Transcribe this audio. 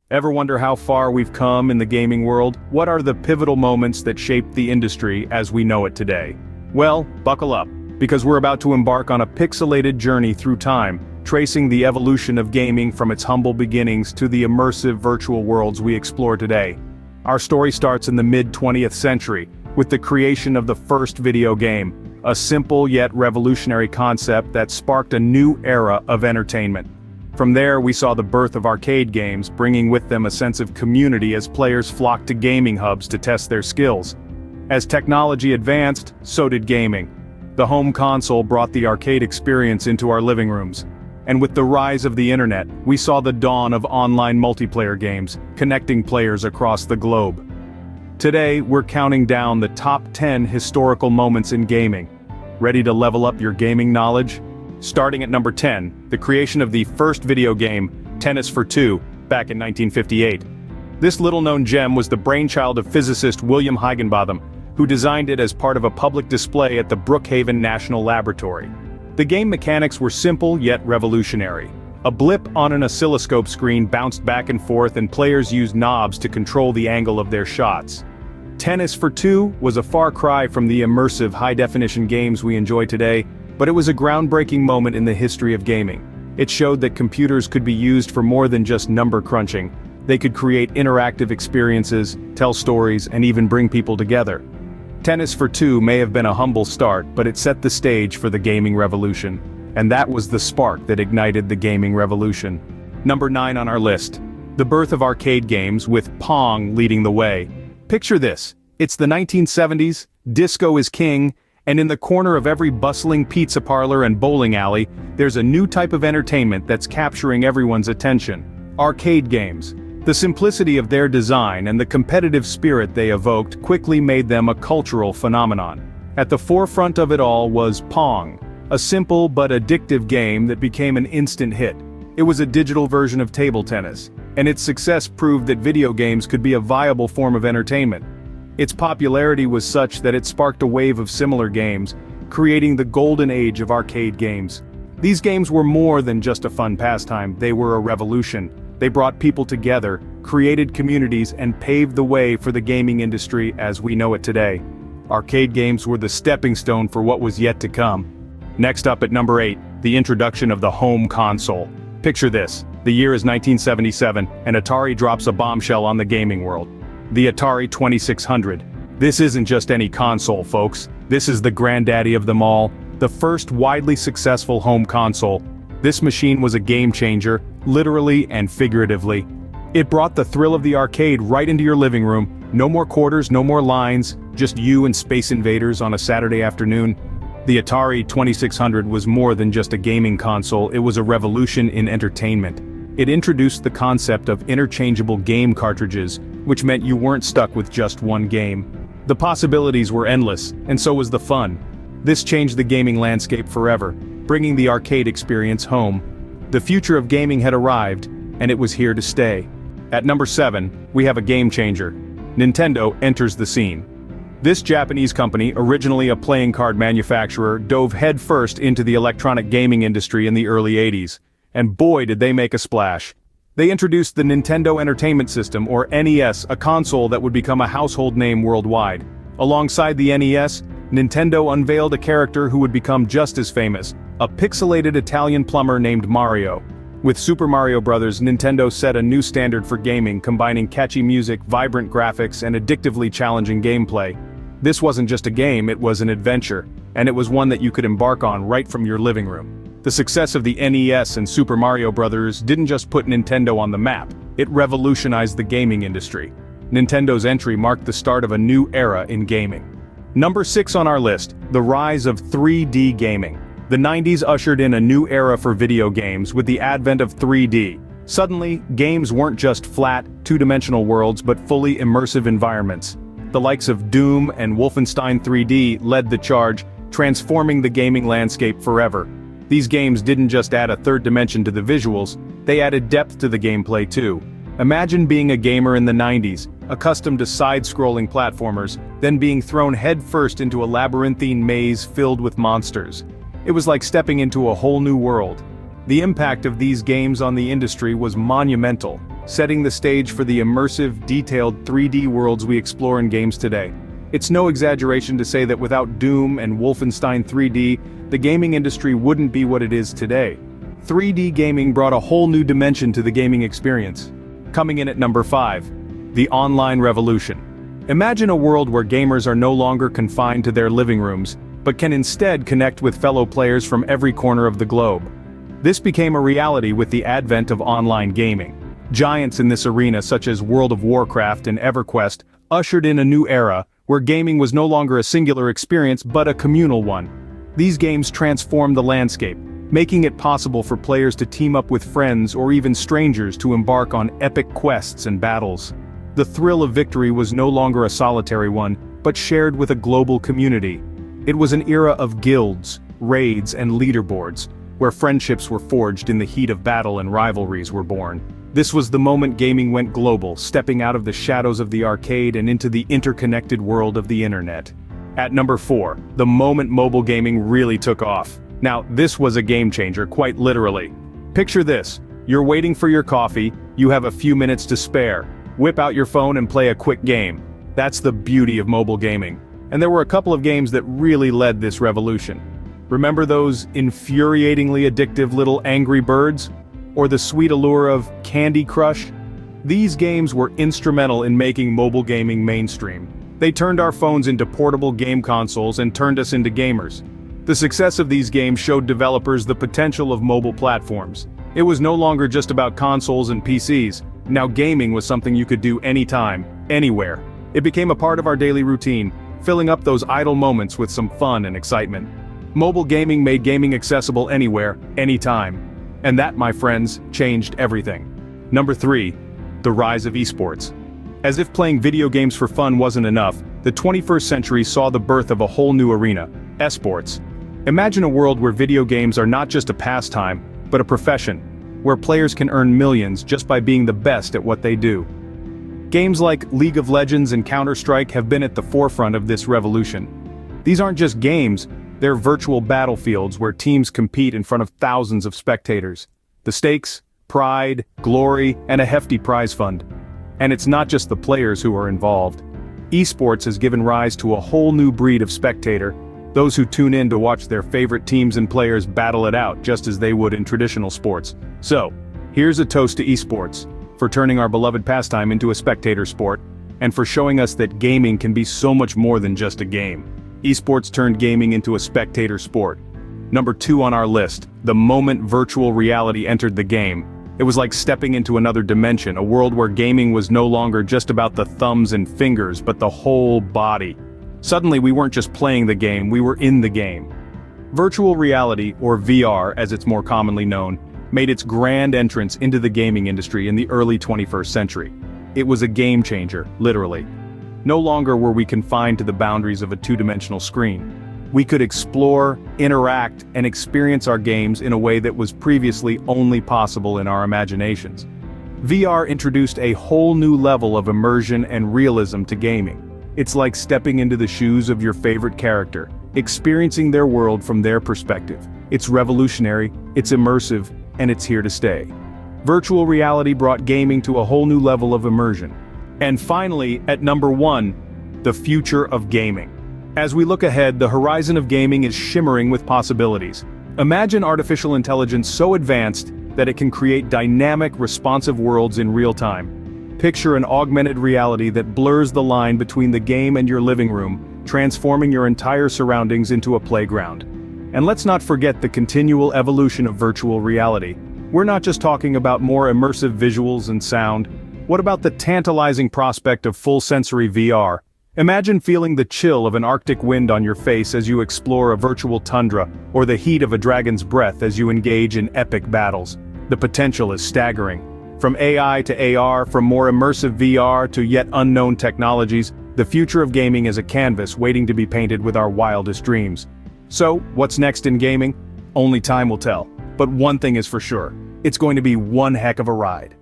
Ever wonder how far we've come in the gaming world? What are the pivotal moments that shaped the industry as we know it today? Well, buckle up, because we're about to embark on a pixelated journey through time, tracing the evolution of gaming from its humble beginnings to the immersive virtual worlds we explore today. Our story starts in the mid-20th century, with the creation of the first video game, a simple yet revolutionary concept that sparked a new era of entertainment. From there we saw the birth of arcade games, bringing with them a sense of community as players flocked to gaming hubs to test their skills. As technology advanced, so did gaming. The home console brought the arcade experience into our living rooms. And with the rise of the internet, we saw the dawn of online multiplayer games, connecting players across the globe. Today, we're counting down the top 10 historical moments in gaming. Ready to level up your gaming knowledge? Starting at number 10, the creation of the first video game, Tennis for Two, back in 1958. This little-known gem was the brainchild of physicist William Higginbotham, who designed it as part of a public display at the Brookhaven National Laboratory. The game mechanics were simple yet revolutionary. A blip on an oscilloscope screen bounced back and forth, and players used knobs to control the angle of their shots. Tennis for Two was a far cry from the immersive high-definition games we enjoy today, but it was a groundbreaking moment in the history of gaming. It showed that computers could be used for more than just number crunching. They could create interactive experiences, tell stories, and even bring people together. Tennis for Two may have been a humble start, but it set the stage for the gaming revolution. And that was the spark that ignited the gaming revolution. Number 9 on our list. The birth of arcade games, with Pong leading the way. Picture this. It's the 1970s, disco is king, and in the corner of every bustling pizza parlor and bowling alley, there's a new type of entertainment that's capturing everyone's attention. Arcade games. The simplicity of their design and the competitive spirit they evoked quickly made them a cultural phenomenon. At the forefront of it all was Pong, a simple but addictive game that became an instant hit. It was a digital version of table tennis, and its success proved that video games could be a viable form of entertainment. Its popularity was such that it sparked a wave of similar games, creating the golden age of arcade games. These games were more than just a fun pastime, they were a revolution. They brought people together, created communities, and paved the way for the gaming industry as we know it today. Arcade games were the stepping stone for what was yet to come. Next up at number 8, the introduction of the home console. Picture this, the year is 1977, and Atari drops a bombshell on the gaming world. The Atari 2600. This isn't just any console, folks. This is the granddaddy of them all, the first widely successful home console. This machine was a game changer, literally and figuratively. It brought the thrill of the arcade right into your living room. No more quarters, no more lines, just you and Space Invaders on a Saturday afternoon. The Atari 2600 was more than just a gaming console, it was a revolution in entertainment. It introduced the concept of interchangeable game cartridges, which meant you weren't stuck with just one game. The possibilities were endless, and so was the fun. This changed the gaming landscape forever, bringing the arcade experience home. The future of gaming had arrived, and it was here to stay. At number 7, we have a game changer. Nintendo enters the scene. This Japanese company, originally a playing card manufacturer, dove headfirst into the electronic gaming industry in the early 80s. And boy did they make a splash. They introduced the Nintendo Entertainment System, or NES, a console that would become a household name worldwide. Alongside the NES, Nintendo unveiled a character who would become just as famous, a pixelated Italian plumber named Mario. With Super Mario Bros., Nintendo set a new standard for gaming, combining catchy music, vibrant graphics, and addictively challenging gameplay. This wasn't just a game, it was an adventure, and it was one that you could embark on right from your living room. The success of the NES and Super Mario Bros. Didn't just put Nintendo on the map, it revolutionized the gaming industry. Nintendo's entry marked the start of a new era in gaming. Number 6 on our list, the rise of 3D gaming. The 90s ushered in a new era for video games with the advent of 3D. Suddenly, games weren't just flat, two-dimensional worlds but fully immersive environments. The likes of Doom and Wolfenstein 3D led the charge, transforming the gaming landscape forever. These games didn't just add a third dimension to the visuals, they added depth to the gameplay too. Imagine being a gamer in the 90s, accustomed to side-scrolling platformers, then being thrown headfirst into a labyrinthine maze filled with monsters. It was like stepping into a whole new world. The impact of these games on the industry was monumental. setting the stage for the immersive, detailed 3D worlds we explore in games today. It's no exaggeration to say that without Doom and Wolfenstein 3D, the gaming industry wouldn't be what it is today. 3D gaming brought a whole new dimension to the gaming experience. Coming in at number 5. The online revolution. Imagine a world where gamers are no longer confined to their living rooms, but can instead connect with fellow players from every corner of the globe. This became a reality with the advent of online gaming. Giants in this arena such as World of Warcraft and EverQuest ushered in a new era where gaming was no longer a singular experience but a communal one. These games transformed the landscape, making it possible for players to team up with friends or even strangers to embark on epic quests and battles. The thrill of victory was no longer a solitary one, but shared with a global community. It was an era of guilds, raids and leaderboards, where friendships were forged in the heat of battle and rivalries were born. This was the moment gaming went global, stepping out of the shadows of the arcade and into the interconnected world of the internet. At number 4, the moment mobile gaming really took off. Now, this was a game changer, quite literally. Picture this: you're waiting for your coffee, you have a few minutes to spare. Whip out your phone and play a quick game. That's the beauty of mobile gaming. And there were a couple of games that really led this revolution. Remember those infuriatingly addictive little Angry Birds? Or the sweet allure of Candy Crush? These games were instrumental in making mobile gaming mainstream. They turned our phones into portable game consoles and turned us into gamers. The success of these games showed developers the potential of mobile platforms. It was no longer just about consoles and PCs. Now gaming was something you could do anytime, anywhere. It became a part of our daily routine, filling up those idle moments with some fun and excitement. Mobile gaming made gaming accessible anywhere, anytime. And that, my friends, changed everything. Number 3. The rise of esports. As if playing video games for fun wasn't enough, the 21st century saw the birth of a whole new arena: esports. Imagine a world where video games are not just a pastime, but a profession, where players can earn millions just by being the best at what they do. Games like League of Legends and Counter-Strike have been at the forefront of this revolution. These aren't just games, they're virtual battlefields where teams compete in front of thousands of spectators. The stakes, pride, glory, and a hefty prize fund. And it's not just the players who are involved. Esports has given rise to a whole new breed of spectator, those who tune in to watch their favorite teams and players battle it out just as they would in traditional sports. So, here's a toast to esports, for turning our beloved pastime into a spectator sport, and for showing us that gaming can be so much more than just a game. Esports turned gaming into a spectator sport. Number 2 on our list, the moment virtual reality entered the game. It was like stepping into another dimension, a world where gaming was no longer just about the thumbs and fingers, but the whole body. Suddenly we weren't just playing the game, we were in the game. Virtual reality, or VR as it's more commonly known, made its grand entrance into the gaming industry in the early 21st century. It was a game changer, literally. No longer were we confined to the boundaries of a two-dimensional screen. We could explore, interact, and experience our games in a way that was previously only possible in our imaginations. VR introduced a whole new level of immersion and realism to gaming. It's like stepping into the shoes of your favorite character, experiencing their world from their perspective. It's revolutionary, it's immersive, and it's here to stay. Virtual reality brought gaming to a whole new level of immersion. And finally, at number 1, the future of gaming. As we look ahead, the horizon of gaming is shimmering with possibilities. Imagine artificial intelligence so advanced that it can create dynamic, responsive worlds in real time. Picture an augmented reality that blurs the line between the game and your living room, transforming your entire surroundings into a playground. And let's not forget the continual evolution of virtual reality. We're not just talking about more immersive visuals and sound. What about the tantalizing prospect of full-sensory VR? Imagine feeling the chill of an Arctic wind on your face as you explore a virtual tundra, or the heat of a dragon's breath as you engage in epic battles. The potential is staggering. From AI to AR, from more immersive VR to yet unknown technologies, the future of gaming is a canvas waiting to be painted with our wildest dreams. So, what's next in gaming? Only time will tell. But one thing is for sure, it's going to be one heck of a ride.